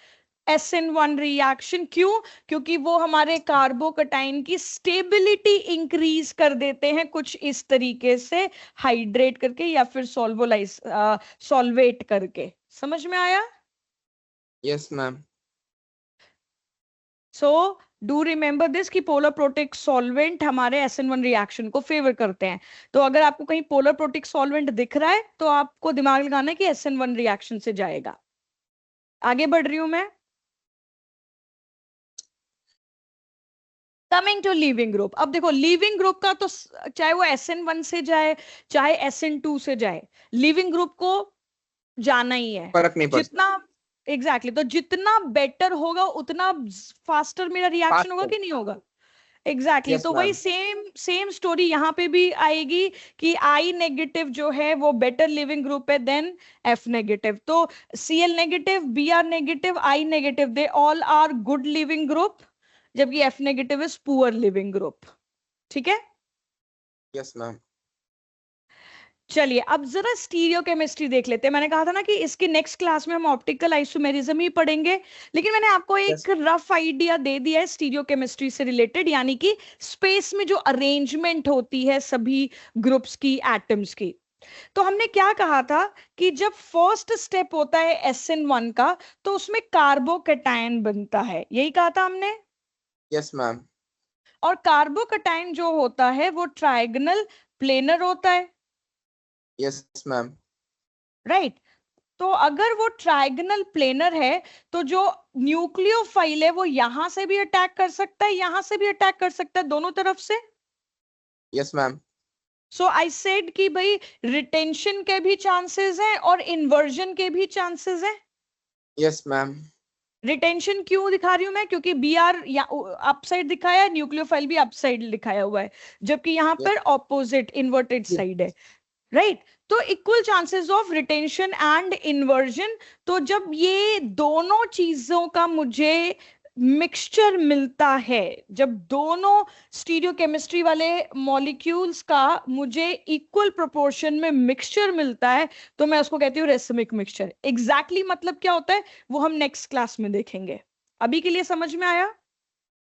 SN1 reaction. क्यों? क्योंकि वो हमारे कार्बोकटाइन की स्टेबिलिटी इंक्रीज कर देते हैं कुछ इस तरीके से, हाइड्रेट करके या फिर सॉल्वोलाइज सॉल्वेट करके। समझ में आया? Yes ma'am. So do remember this कि पोलर प्रोटिक सॉल्वेंट हमारे SN1 रिएक्शन को फेवर करते हैं। तो अगर आपको कहीं पोलर प्रोटिक सॉल्वेंट दिख रहा है, तो आपको दिमाग लगाना है कि SN1 रिएक्शन से जाएगा। आगे बढ़ रही हूं मैं। कमिंग टू लिविंग ग्रुप, अब देखो लिविंग ग्रुप का तो चाहे वो SN1 से जाए चाहे SN2 से जाए, लिविंग ग्रुप को जाना ही है। फर्क नहीं पड़ता। जितना एग्जैक्टली तो जितना बेटर होगा उतना फास्टर मेरा रिएक्शन होगा फास्ट। कि नहीं होगा? एग्जैक्टली यस तो वही मैम। सेम सेम स्टोरी यहाँ पे भी आएगी कि I नेगेटिव जो है वो बेटर लिविंग ग्रुप है देन F नेगेटिव। तो Cl negative, Br negative, I negative, they all are good leaving group, जबकि F negative is poor leaving group. ठीक है, यस मैम। चलिए अब जरा स्टीरियो केमिस्ट्री देख लेते हैं। मैंने कहा था ना कि इसकी नेक्स्ट क्लास में हम ऑप्टिकल आइसोमेरिज्म ही पढ़ेंगे, लेकिन मैंने आपको यस। एक रफ आइडिया दे दिया है स्टीरियो केमिस्ट्री से रिलेटेड, यानी कि स्पेस में जो अरेंजमेंट होती है सभी ग्रुप्स की, एटम्स की। तो हमने क्या कहा था कि जब फर्स्ट स्टेप होता है SN1 का तो उसमें कार्बोकैटायन बनता है, यही कहा था हमने। Yes ma'am. और कार्बोकैटायन जो होता है वो ट्रायगोनल प्लेनर होता है, यस मैम। राइट। तो अगर वो ट्रायगोनल प्लेनर है तो जो न्यूक्लियोफाइल है वो यहां से भी अटैक कर सकता है, यहां से भी अटैक कर सकता है, दोनों तरफ से। Yes ma'am. So I said कि भाई रिटेंशन के भी चांसेस हैं और इन्वर्जन के भी चांसेस हैं। Yes ma'am. रिटेंशन क्यों दिखा रही हूं मैं, क्योंकि BR अपसाइड दिखाया है, न्यूक्लियोफाइल भी अपसाइड दिखाया हुआ है, जबकि यहां पर ऑपोजिट इन्वर्टेड साइड है, राइट। तो equal chances of retention and inversion. तो जब ये दोनों चीजों का मुझे मिक्सचर मिलता है, जब दोनों स्टीरियोकेमिस्ट्री वाले मॉलिक्यूल्स का मुझे इक्वल प्रोपोर्शन में मिक्सचर मिलता है, तो मैं उसको कहती हूँ रेसमिक मिक्सचर। एग्जैक्टली मतलब क्या होता है वो हम नेक्स्ट क्लास में देखेंगे। अभी के लिए समझ में आया?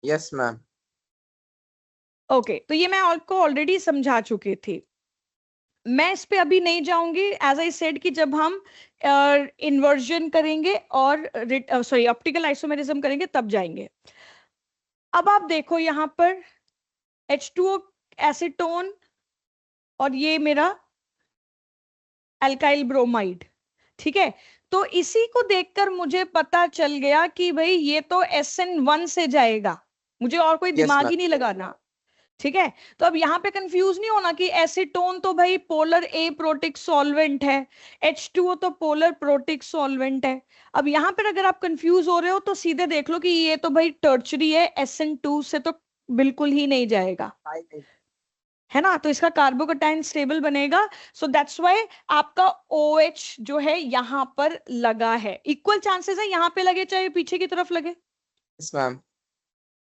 Yes ma'am. ओके, तो ये मैं आपको ऑलरेडी समझा चुकी थी, मैं इस पे अभी नहीं जाऊंगी। एज आई सेड कि जब हम इन्वर्जन करेंगे और सॉरी ऑप्टिकल आइसोमेरिज्म करेंगे तब जाएंगे। अब आप देखो यहां पर H2O एसीटोन और ये मेरा अल्काइल ब्रोमाइड, ठीक है। तो इसी को देखकर मुझे पता चल गया कि भाई ये तो SN1 से जाएगा, मुझे और कोई यस दिमाग मैम। ही नहीं लगाना, ठीक है। तो अब यहाँ पे कंफ्यूज नहीं होना कि एसीटोन तो भाई पोलर ए प्रोटिक सॉल्वेंट है, H2O तो पोलर प्रोटिक सॉल्वेंट है। अब यहाँ पर अगर आप कंफ्यूज हो रहे हो तो सीधे देख लो कि ये तो भाई टर्चरी है, SN2 से तो बिल्कुल ही नहीं जाएगा, है ना। तो इसका कार्बोकैटायन स्टेबल बनेगा। सो दैट्स व्हाई आपका OH जो है यहां पर लगा है, इक्वल चांसेस है यहां पे लगे चाहे पीछे की तरफ लगे। Yes ma'am.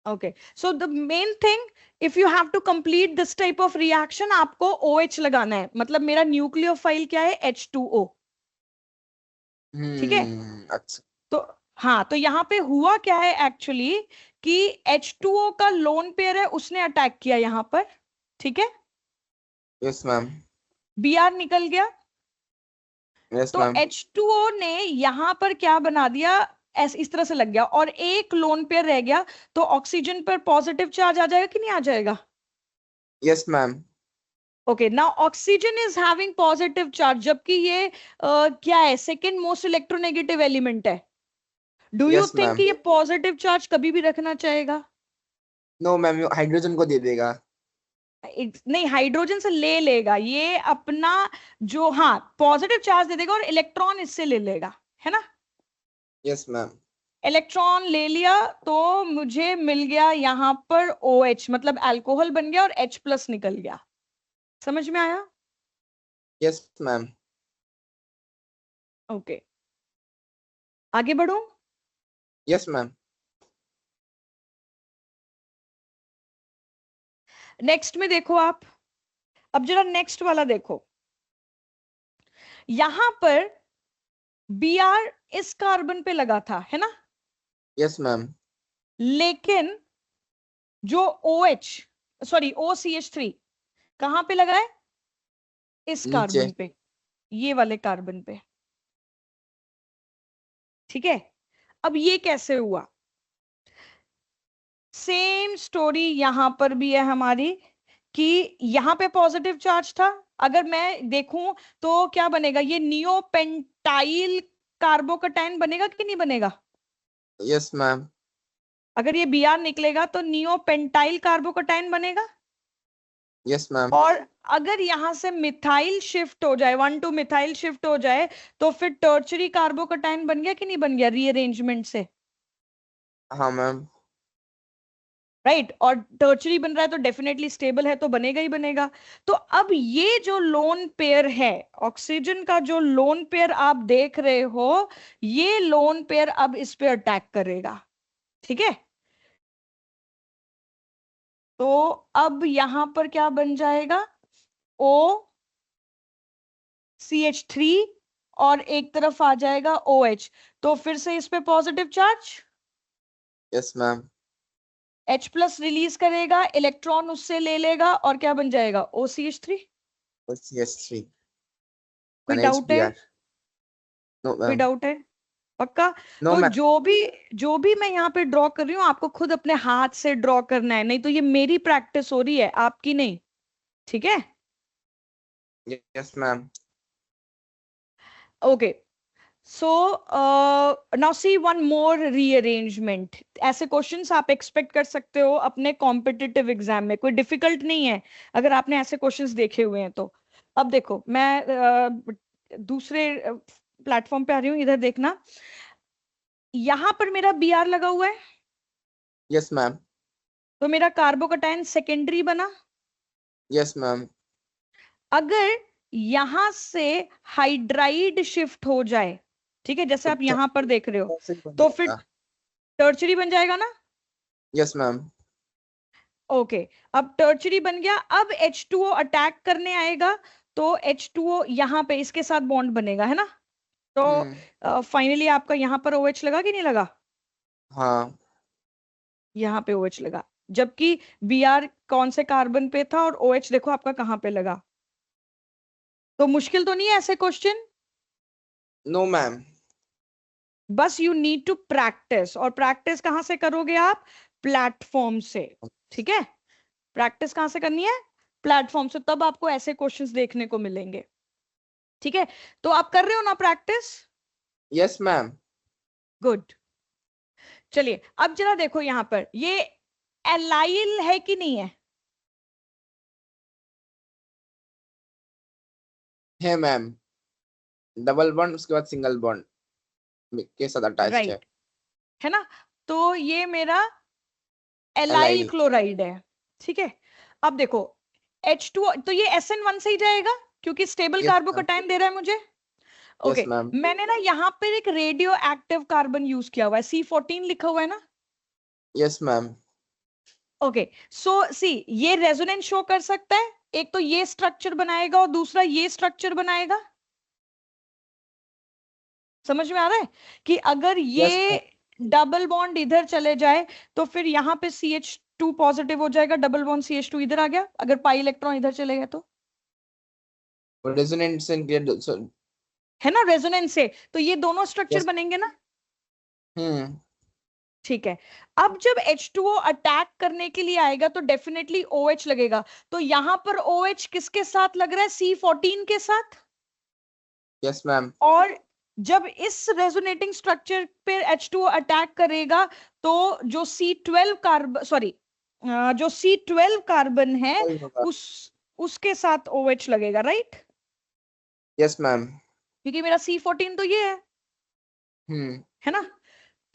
Okay, so the main thing, if you have to complete this type of reaction, आपको OH लगाना है, मतलब मेरा न्यूक्लियोफाइल क्या है H2O, ठीक है। अच्छा। तो हाँ, तो यहाँ पे हुआ क्या है एक्चुअली कि H2O का लोन पेयर है, उसने अटैक किया यहाँ पर, ठीक है। Yes ma'am. BR निकल गया, यस तो मैम। H2O ने यहां पर क्या बना दिया, इस तरह से लग गया और एक लोन पेयर रह गया, तो ऑक्सीजन पर पॉजिटिव चार्ज आ जाएगा कि नहीं आ जाएगा? Yes ma'am. Okay, now oxygen is having positive charge, जबकि ये क्या है, सेकेंड मोस्ट इलेक्ट्रोनेगेटिव एलिमेंट है। Do you yes think ma'am. ये पॉजिटिव चार्ज कभी भी रखना चाहेगा? नो मैम, हाइड्रोजन को दे देगा। नहीं, हाइड्रोजन से ले लेगा ये अपना, जो हाँ पॉजिटिव चार्ज दे देगा और इलेक्ट्रॉन इससे ले लेगा, है ना। Yes ma'am. इलेक्ट्रॉन ले लिया तो मुझे मिल गया यहां पर OH, मतलब अल्कोहल बन गया और H+ निकल गया। समझ में आया? Yes ma'am. ओके, आगे बढ़ो। Yes ma'am. नेक्स्ट में देखो आप, अब जरा नेक्स्ट वाला देखो, यहां पर BR इस कार्बन पे लगा था, है ना। Yes ma'am. लेकिन जो OH, सॉरी OCH3 कहां पे लगा है? इस नीचे। कार्बन पे, ये वाले कार्बन पे, ठीक है। अब ये कैसे हुआ? सेम स्टोरी यहां पर भी है हमारी, कि यहां पे पॉजिटिव चार्ज था। अगर मैं देखूं तो क्या बनेगा, ये नियोपेंटाइल कार्बोकैटायन बनेगा कि नहीं बनेगा? Yes ma'am. अगर ये BR निकलेगा तो नियोपेंटाइल कार्बोकैटायन बनेगा। Yes ma'am. और अगर यहां से मिथाइल शिफ्ट हो जाए, 1 to मिथाइल शिफ्ट हो जाए, तो फिर टर्चरी कार्बोकैटायन बन गया कि नहीं बन गया रीअरेंजमेंट से? हाँ मैम। राइट, और टर्चरी बन रहा है तो डेफिनेटली स्टेबल है, तो बनेगा ही बनेगा। तो अब ये जो लोन पेयर है, ऑक्सीजन का जो लोन पेयर आप देख रहे हो, ये लोन पेयर अब इस पे अटैक करेगा, ठीक है। तो अब यहां पर क्या बन जाएगा, OCH3 और एक तरफ आ जाएगा OH, तो फिर से इस पे positive charge, yes ma'am. H+ release करेगा, इलेक्ट्रॉन उससे ले लेगा और क्या बन जाएगा OCH3। यस 3। कोई an डाउट है? HBr. No, कोई ma'am. डाउट है? पक्का? No, तो ma'am. जो भी मैं यहाँ पे ड्रॉ कर रही हूँ आपको खुद अपने हाथ से ड्रॉ करना है, नहीं तो ये मेरी प्रैक्टिस हो रही है, आपकी नहीं। ठीक है? Yes, ma'am. Okay, so now see one more rearrangement. ऐसे क्वेश्चंस आप एक्सपेक्ट कर सकते हो अपने कॉम्पिटिटिव एग्जाम में, कोई डिफिकल्ट नहीं है अगर आपने ऐसे क्वेश्चंस देखे हुए हैं तो। अब देखो मैं दूसरे प्लेटफॉर्म पे आ रही हूँ, इधर देखना। यहां पर मेरा बी आर लगा हुआ है, Yes, ma'am. तो मेरा कार्बोकटायन सेकेंडरी बना। Yes, ma'am. अगर यहां से हाइड्राइड शिफ्ट हो जाए, ठीक है, जैसे तो आप यहां पर देख रहे हो, टॉक्सिक बन तो फिर जाएगा. टर्चरी बन जाएगा ना? Yes, ma'am. ओके, अब टर्चरी बन गया। अब H2O अटैक करने आएगा तो H2O यहां पे इसके साथ बॉन्ड बनेगा, है ना? तो फाइनली आपका यहां पर OH लगा कि नहीं लगा? हाँ. यहां पे OH लगा, जबकि Br कौन से कार्बन पे था और OH देखो आपका कहां पे लगा। तो मुश्किल तो नहीं है ऐसे क्वेश्चन? No, ma'am. बस यू नीड टू प्रैक्टिस, और प्रैक्टिस कहां से करोगे आप? प्लेटफॉर्म से। ठीक है? प्रैक्टिस कहां से करनी है? प्लेटफॉर्म से, तब आपको ऐसे क्वेश्चंस देखने को मिलेंगे। ठीक है? तो आप कर रहे हो ना प्रैक्टिस? Yes, ma'am. गुड। चलिए अब जरा देखो यहां पर, ये एलाइल है कि नहीं है? है मैम. डबल बॉन्ड उसके बाद सिंगल बॉन्ड के साथ अटैच्ड है. राइट, है ना? तो ये मेरा एलाइल एलाइल. क्लोराइड है। ठीक है? अब देखो H2, तो ये SN1 से ही जाएगा क्योंकि स्टेबल यस मैम. कार्बोकटायन दे रहा है मुझे। Yes okay, ma'am. मैंने ना यहाँ पर एक रेडियो एक्टिव कार्बन यूज किया हुआ है, C14 लिखा हुआ है ना? Yes ma'am. ओके, सो सी ये रेजोनेंस शो कर सकता है, एक तो ये स्ट्रक्चर बनाएगा और दूसरा ये स्ट्रक्चर बनाएगा। समझ में आ रहा है कि अगर यस ये मैम. डबल बॉन्ड इधर चले जाए तो फिर यहाँ पे CH2 पॉजिटिव हो जाएगा, डबल बॉन्ड CH2 इधर आ गया, अगर पाई इलेक्ट्रॉन इधर चले गए तो, रेजोनेंस एंड है ना? रेजोनेंस से तो ये दोनों स्ट्रक्चर यस. बनेंगे ना? हम्म. ठीक है। अब जब H2O अटैक करने के लिए आएगा तो डेफिनेटली OH लगेगा, तो यहां पर OH किसके साथ लग रहा है? C14 के साथ। Yes ma'am. और जब इस रेजोनेटिंग स्ट्रक्चर पे H2O अटैक करेगा तो जो C12 कार्बन, सॉरी, जो C12 कार्बन है उस उसके साथ OH लगेगा, राइट? Yes ma'am. क्योंकि मेरा C14 तो ये हम्म. है ना?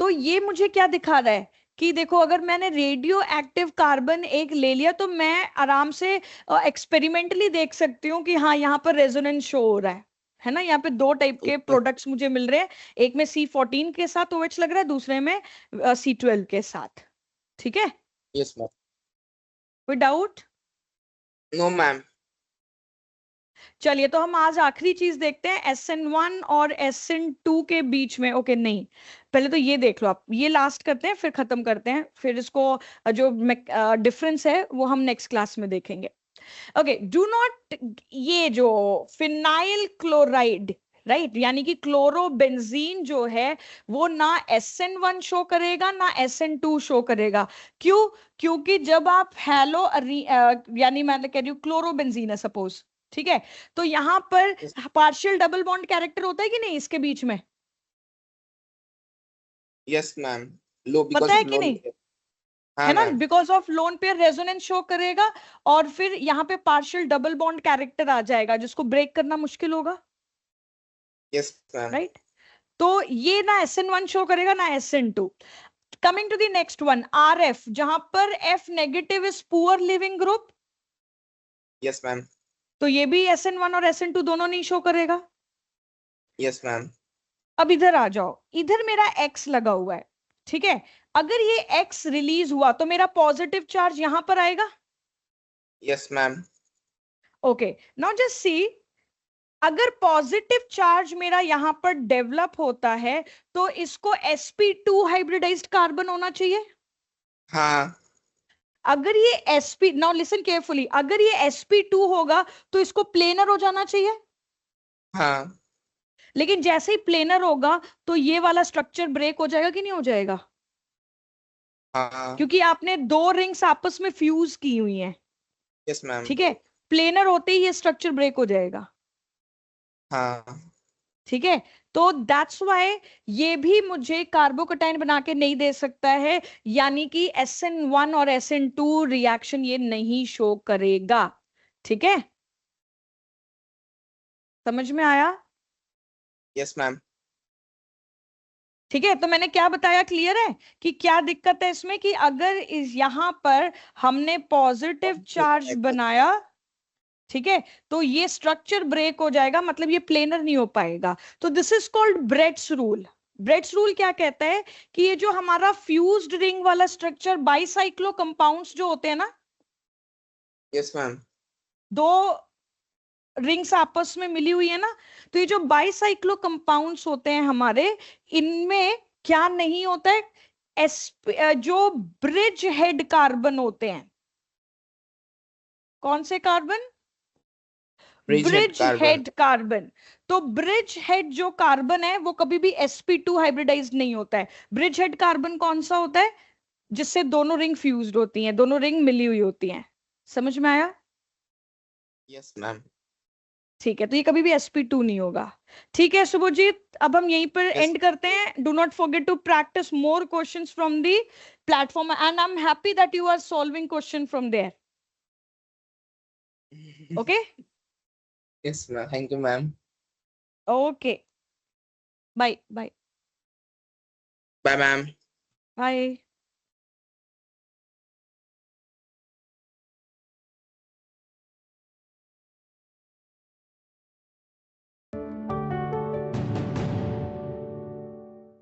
तो ये मुझे क्या दिखा रहा है कि देखो अगर मैंने रेडियो एक्टिव कार्बन एक ले लिया तो मैं आराम से एक्सपेरिमेंटली देख सकती हूँ कि हाँ यहाँ पर रेजोनेंस शो हो रहा है ना? यहाँ पे दो टाइप के प्रोडक्ट्स मुझे मिल रहे हैं, एक में C14 के साथ OH लग रहा है, दूसरे में C12 के साथ। ठीक है? Yes ma'am. कोई डाउट? No ma'am. चलिए तो हम आज आखिरी चीज देखते हैं, SN1 और SN2 के बीच में। ओके नहीं, पहले तो ये देख लो आप, ये लास्ट करते हैं फिर खत्म करते हैं, फिर इसको जो डिफरेंस है वो हम नेक्स्ट क्लास में देखेंगे। ओके, डू नॉट, ये जो फिनाइल क्लोराइड, राइट, यानी कि क्लोरोबेंजीन जो है वो ना SN1 शो करेगा ना SN2 शो करेगा। क्यों? क्योंकि जब आप हेलो यानी मैं कह रही हूँ क्लोरोबेंजीन है सपोज, ठीक है, तो यहां पर पार्शियल डबल बॉन्ड कैरेक्टर होता है कि नहीं इसके बीच में? Yes ma'am. लो पता बिकॉज है ऑफ कि लोन. नहीं? है हाँ ना? Ma'am. Because of lone pair resonance show करेगा और फिर यहाँ पे पार्शियल डबल बॉन्ड कैरेक्टर आ जाएगा जिसको ब्रेक करना मुश्किल होगा, यस मैम. राइट? तो ये ना SN1 शो करेगा ना SN2। Coming to the next one, RF, जहां पर F negative is poor leaving group, yes ma'am. तो ये भी SN1 और SN2 दोनों नहीं शो करेगा। Yes ma'am. अब इधर आ जाओ, इधर मेरा X लगा हुआ है, ठीक है, अगर ये X रिलीज हुआ तो मेरा पॉजिटिव चार्ज यहां पर आएगा। Yes ma'am. Okay, now just see, अगर पॉजिटिव चार्ज मेरा यहां पर डेवलप होता है तो इसको sp2 हाइब्रिडाइज्ड कार्बन होना चाहिए। हाँ. अगर ये नाउ लिसन केयरफुली, अगर ये sp2 होगा तो इसको प्लेनर हो जाना चाहिए। हाँ लेकिन जैसे ही प्लेनर होगा तो ये वाला स्ट्रक्चर ब्रेक हो जाएगा कि नहीं हो जाएगा? हाँ। क्योंकि आपने दो रिंग्स आपस में फ्यूज की हुई हैं। Yes ma'am. ठीक है, प्लेनर होते ही ये स्ट्रक्चर ब्रेक हो जाएगा। हाँ ठीक है, तो दैट्स वाई ये भी मुझे कार्बोकटाइन बना के नहीं दे सकता है, यानी कि SN1 और SN2 रिएक्शन ये नहीं शो करेगा। ठीक है, समझ में आया? Yes ma'am. ठीक है, तो मैंने क्या बताया क्लियर है कि क्या दिक्कत है इसमें, कि अगर इस यहां पर हमने पॉजिटिव चार्ज बनाया, ठीक है, तो ये स्ट्रक्चर ब्रेक हो जाएगा, मतलब ये प्लेनर नहीं हो पाएगा। तो this is called Bredt's rule. Bredt's rule क्या कहता है कि ये जो हमारा फ्यूज्ड रिंग वाला स्ट्रक्चर, बाइसाइक्लो कंपाउंड्स जो होते हैं ना, यस मैम। दो रिंग्स आपस में मिली हुई है ना, तो ये जो बाइसाइक्लो कंपाउंड्स होते हैं हमारे, इनमें क्या नहीं होता है, जो ब्रिज हेड कार्बन होते हैं, कौन से carbon? Bridge head bridge carbon. Head carbon. तो ब्रिज हेड जो कार्बन है वो कभी भी sp2 हाइब्रिडाइज नहीं होता है। ब्रिज हेड कार्बन कौन सा होता है? जिससे दोनों रिंग फ्यूज्ड होती हैं, दोनों रिंग मिली हुई होती हैं। समझ में आया? Yes ma'am. ठीक है, तो ये कभी भी sp2 नहीं होगा। ठीक है शुभजीत, अब हम यहीं पर यस। एंड करते हैं। Do not forget to practice more questions from the platform, and I am happy that you are solving question from there. Okay. Yes ma'am, thank you ma'am. Okay, bye bye. Bye ma'am. Bye.